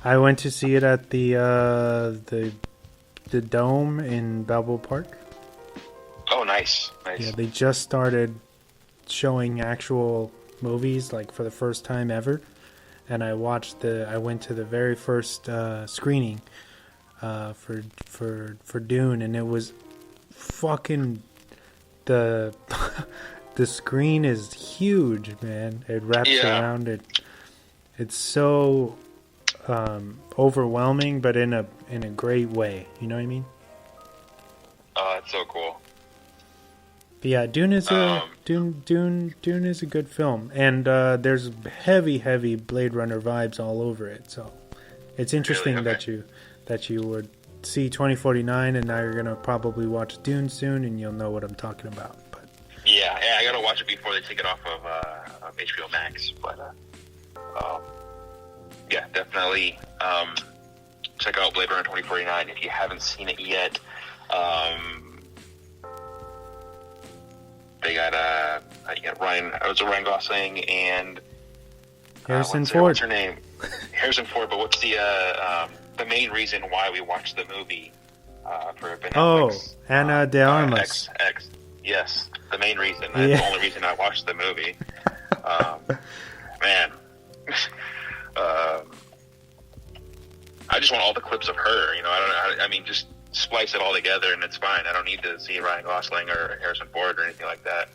I went to see it at the Dome in Balboa Park. Oh, nice. Yeah, they just started showing actual movies like for the first time ever, and I went to the very first screening for Dune, and it was fucking the the screen is huge, man. It wraps around it. It's so overwhelming, but in a great way. You know what I mean? Oh, that's so cool. But yeah, Dune is a good film, and there's heavy Blade Runner vibes all over it. So it's interesting Really? Okay. that you would see 2049, and now you're gonna probably watch Dune soon, and you'll know what I'm talking about. But Yeah, I gotta watch it before they take it off of HBO Max. But yeah, definitely check out Blade Runner 2049 if you haven't seen it yet. They got Ryan Gosling and Harrison what's Ford. What's her name? Harrison Ford. But what's the main reason why we watched the movie for Ben Affleck's, Ana de Armas. X. Yes, the main reason. That's the only reason I watched the movie. Man, I just want all the clips of her. You know, I mean, just splice it all together and it's fine. I don't need to see Ryan Gosling or Harrison Ford or anything like that.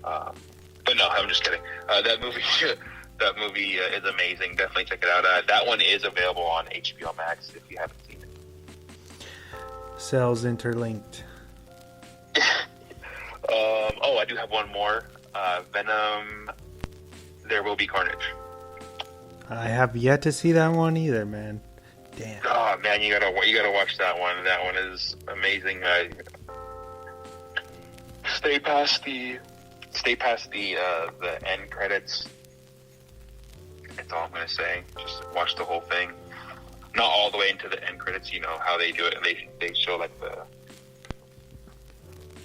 But no, I'm just kidding. That movie is amazing. Definitely check it out. That one is available on HBO Max if you haven't seen it. Cells interlinked. I do have one more. Venom. There Will Be Carnage. I have yet to see that one either, man. Damn. Oh man, you gotta watch that one. That one is amazing. Stay past the end credits. That's all I'm gonna say. Just watch the whole thing. Not all the way into the end credits. You know how they do it, and they show like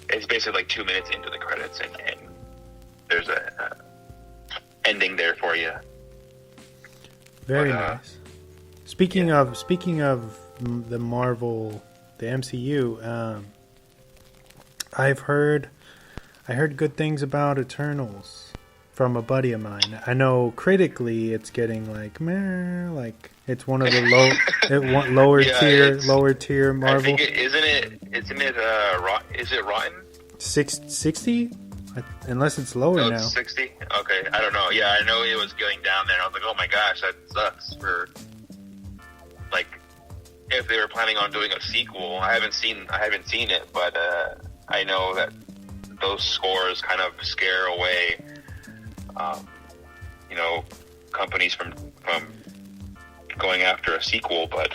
it's basically like 2 minutes into the credits, and there's a ending there for you. Very nice. Speaking of the Marvel, the MCU, I heard good things about Eternals from a buddy of mine. I know critically it's getting like meh, like it's one of the lower tier Marvel. I think is it rotten? 60? Unless it's lower now. It's 60? Okay, I don't know. Yeah, I know it was going down there. I was like, oh my gosh, that sucks. For like, if they were planning on doing a sequel, I haven't seen it, but I know that those scores kind of scare away, companies from going after a sequel. But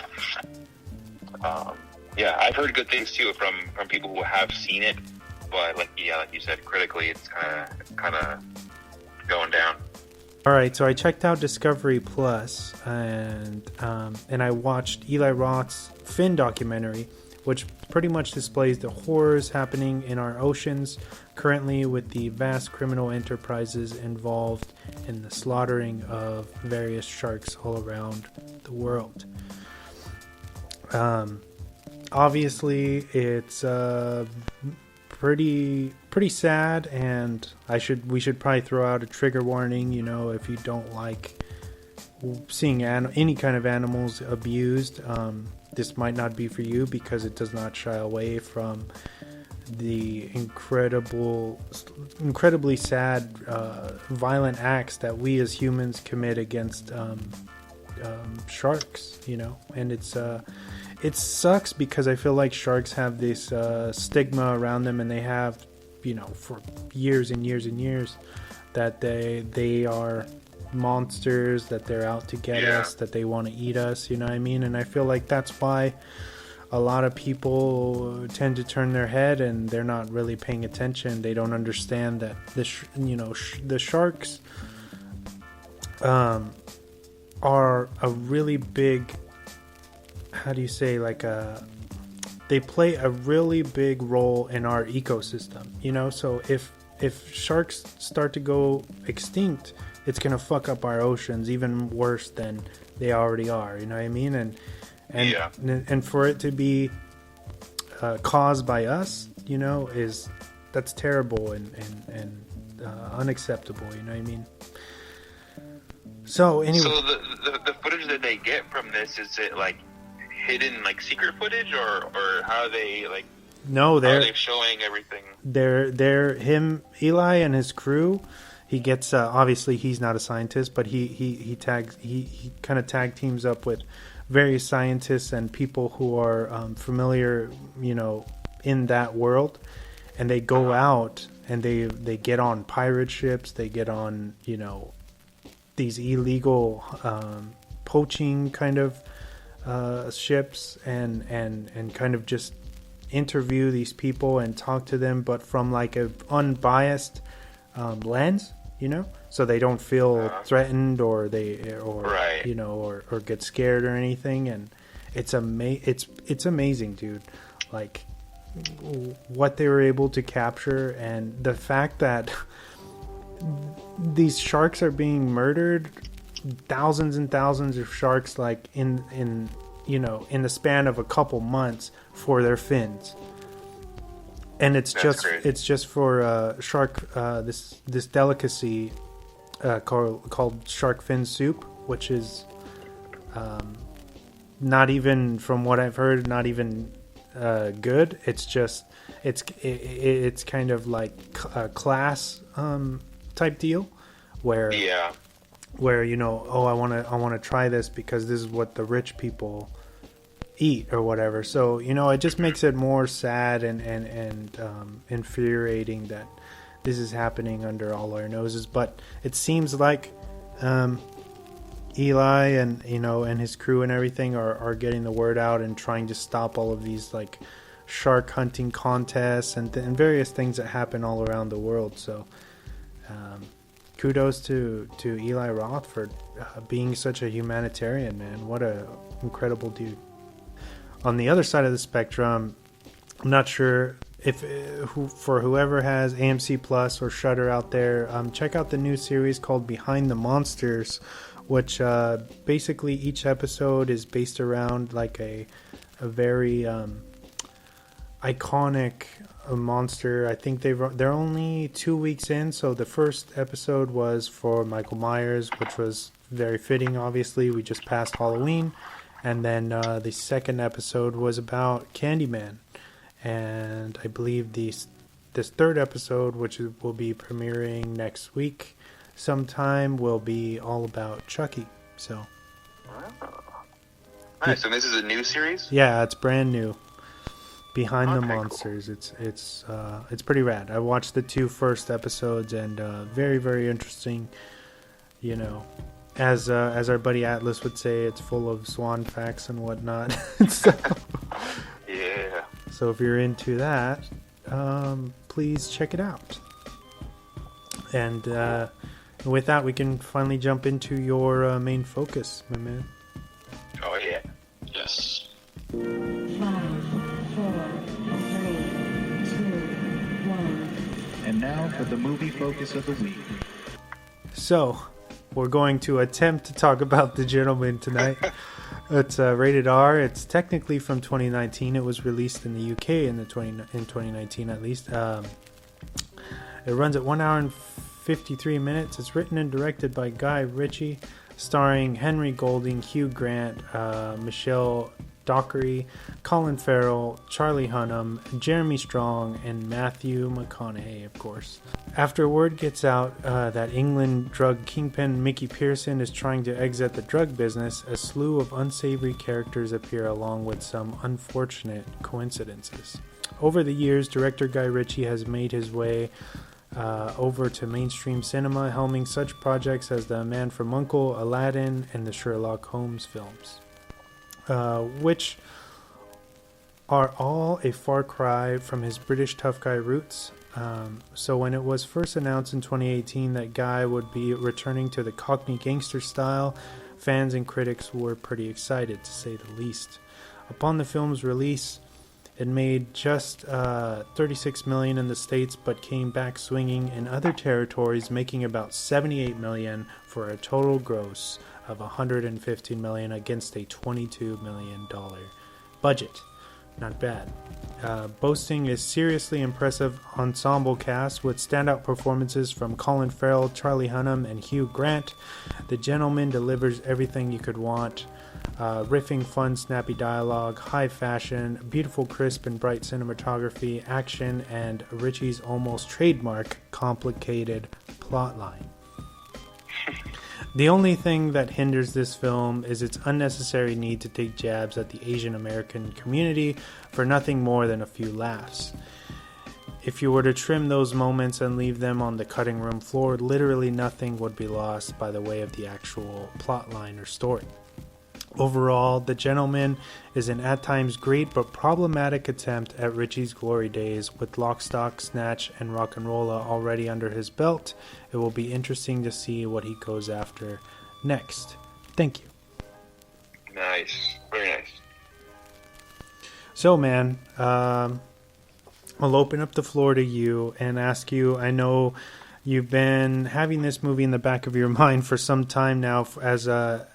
yeah, I've heard good things too from people who have seen it. But like you said, critically, it's kind of going down. All right, so I checked out Discovery Plus, and I watched Eli Roth's Finn documentary, which pretty much displays the horrors happening in our oceans currently with the vast criminal enterprises involved in the slaughtering of various sharks all around the world. Obviously, it's pretty sad, and we should probably throw out a trigger warning. If you don't like seeing any kind of animals abused, this might not be for you, because it does not shy away from the incredibly sad, violent acts that we as humans commit against sharks. And it sucks because I feel like sharks have this stigma around them, and they have, for years and years and years, that they are monsters, that they're out to get us, that they want to eat us, you know what I mean? And I feel like that's why a lot of people tend to turn their head, and they're not really paying attention. They don't understand that the sharks are a really big, how do you say, they play a really big role in our ecosystem, so if sharks start to go extinct, it's going to fuck up our oceans even worse than they already are. You know what I mean? And Yeah. and for it to be caused by us, that's terrible and unacceptable. You know what I mean? So anyway, So the footage that they get from this, is it like hidden, like secret footage, or how are they like? no, How are they showing everything? they're him, Eli, and his crew. He gets obviously he's not a scientist, but he kind of tag teams up with various scientists and people who are familiar, in that world, and they go out and they get on pirate ships. They get on these illegal poaching kind of ships and kind of just interview these people and talk to them, but from like a unbiased lens, so they don't feel threatened or Right. or get scared or anything. And it's amazing, dude, like what they were able to capture, and the fact that these sharks are being murdered, thousands and thousands of sharks, like in the span of a couple months, for their fins. And it's just for shark, this delicacy called shark fin soup, which is not even, from what I've heard, not even good. It's just it's kind of like a class type deal where I want to try this because this is what the rich people eat or whatever. So it just makes it more sad and infuriating that this is happening under all our noses. But it seems like Eli and and his crew and everything are getting the word out and trying to stop all of these like shark hunting contests and various things that happen all around the world. So kudos to Eli Roth for being such a humanitarian, man. What a incredible dude. On the other side of the spectrum, I'm not sure for whoever has AMC Plus or Shudder out there, check out the new series called Behind the Monsters, which basically each episode is based around like a very iconic monster. I think they're only 2 weeks in, so the first episode was for Michael Myers, which was very fitting. Obviously, we just passed Halloween. And then the second episode was about Candyman. And I believe this third episode, which will be premiering next week sometime, will be all about Chucky. So, nice. So this is a new series? Yeah, it's brand new. Behind the Monsters. Cool. It's pretty rad. I watched the 2 first episodes, and very, very interesting. As our buddy Atlas would say, it's full of swan facts and whatnot. Yeah. So if you're into that, please check it out. And with that, we can finally jump into your main focus, my man. Oh yeah. Yes. 5, 4, 3, 2, 1. And now for the movie focus of the week. So, we're going to attempt to talk about The Gentleman tonight. It's rated R. It's technically from 2019. It was released in the UK in 2019 at least. It runs at 1 hour and 53 minutes. It's written and directed by Guy Ritchie, starring Henry Golding, Hugh Grant, Michelle Dockery, Colin Farrell, Charlie Hunnam, Jeremy Strong, and Matthew McConaughey, of course. After word gets out that England drug kingpin Mickey Pearson is trying to exit the drug business, a slew of unsavory characters appear along with some unfortunate coincidences. Over the years, director Guy Ritchie has made his way over to mainstream cinema, helming such projects as The Man from U.N.C.L.E., Aladdin, and the Sherlock Holmes films, which are all a far cry from his British tough guy roots. So when it was first announced in 2018 that Guy would be returning to the Cockney gangster style, fans and critics were pretty excited, to say the least. Upon the film's release, it made just $36 million in the States, but came back swinging in other territories, making about $78 million for a total gross of $115 million against a $22 million budget. Not bad. Boasting a seriously impressive ensemble cast with standout performances from Colin Farrell, Charlie Hunnam, and Hugh Grant, The Gentleman delivers everything you could want. Riffing fun, snappy dialogue, high fashion, beautiful, crisp, and bright cinematography, action, and Ritchie's almost trademark complicated plotline. The only thing that hinders this film is its unnecessary need to take jabs at the Asian American community for nothing more than a few laughs. If you were to trim those moments and leave them on the cutting room floor, literally nothing would be lost by the way of the actual plotline or story. Overall, The Gentleman is an at times great but problematic attempt at Ritchie's glory days. With Lock, Stock, Snatch, and Rock'n'Rolla already under his belt, it will be interesting to see what he goes after next. Thank you. Nice. Very nice. So, man, I'll open up the floor to you and ask you, I know you've been having this movie in the back of your mind for some time now as a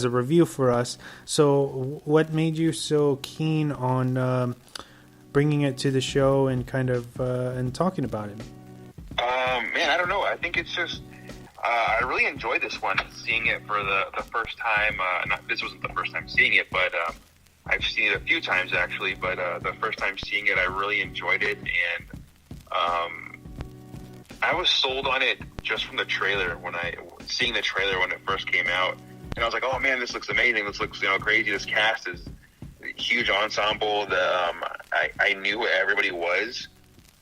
review for us. So what made you so keen on bringing it to the show and kind of and talking about it? Man, I don't know. I think it's just I really enjoyed this one, seeing it for the first time. This wasn't the first time seeing it, but I've seen it a few times actually. But the first time seeing it, I really enjoyed it, and I was sold on it just from the trailer. Seeing the trailer when it first came out. And I was like, oh man, this looks amazing. This looks, crazy. This cast is a huge ensemble. I knew who everybody was,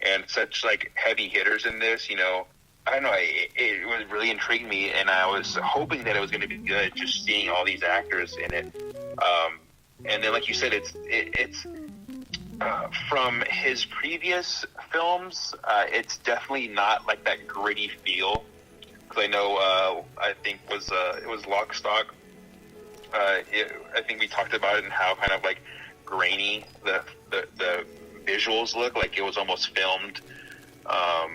and such like heavy hitters in this. I don't know. It was really intrigued me, and I was hoping that it was going to be good. Just seeing all these actors in it, and then like you said, it's from his previous films. It's definitely not like that gritty feel. Because I know, I think it was Lock, Stock. I think we talked about it and how kind of like grainy the visuals look, like it was almost filmed. I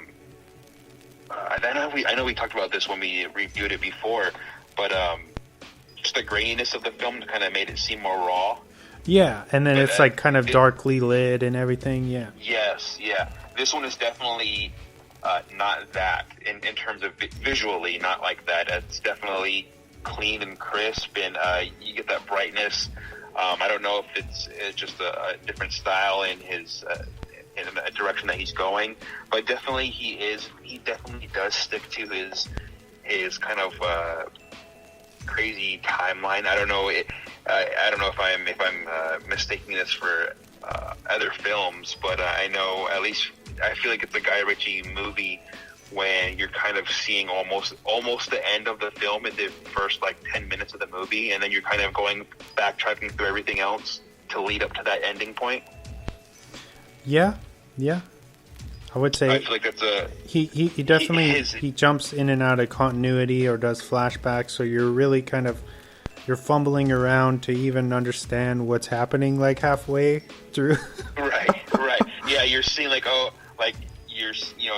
know we talked about this when we reviewed it before, but just the graininess of the film kind of made it seem more raw. Yeah, and then it's like kind of darkly lit and everything. Yeah. Yes, yeah. This one is definitely. Not that in terms of visually, not like that. It's definitely clean and crisp, and you get that brightness. I don't know if it's just a different style in his in a direction that he's going, but definitely he definitely does stick to his kind of crazy timeline. I don't know. I don't know if I'm mistaking this for other films, but I know at least. I feel like it's a Guy Ritchie movie when you're kind of seeing almost the end of the film in the first like 10 minutes of the movie, and then you're kind of backtracking through everything else to lead up to that ending point. Yeah. I would say I feel like that's he definitely he jumps in and out of continuity or does flashbacks, so you're really kind of you're fumbling around to even understand what's happening like halfway through. Right. Yeah, you're seeing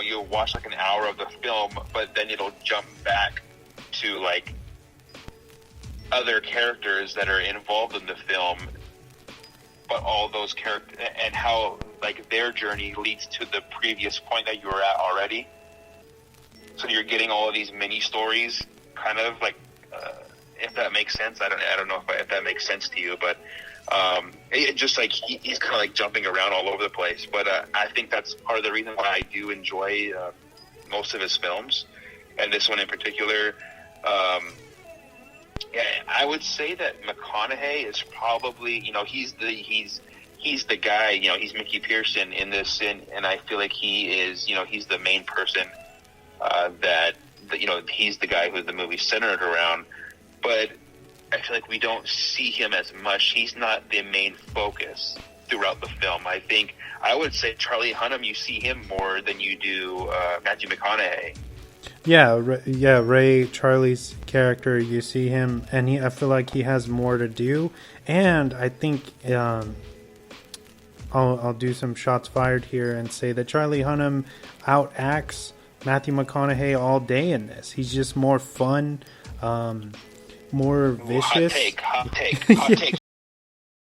you'll watch like an hour of the film, but then it'll jump back to like other characters that are involved in the film, but all those characters and how like their journey leads to the previous point that you were at already. So you're getting all of these mini stories, kind of like, if that makes sense. I don't know if that makes sense to you, but it just like he's kind of like jumping around all over the place. But I think that's part of the reason why I do enjoy most of his films, and this one in particular. Yeah, I would say that McConaughey is probably, he's the guy, he's Mickey Pearson in this, and I feel like he is, he's the main person that he's the guy who the movie's centered around. But I feel like we don't see him as much. He's not the main focus throughout the film. I would say Charlie Hunnam, you see him more than you do Matthew McConaughey. Yeah, Ray, Charlie's character, you see him, and I feel like he has more to do. And I think I'll do some shots fired here and say that Charlie Hunnam outacts Matthew McConaughey all day in this. He's just more fun. more Hot vicious. take. Hot take. Hot take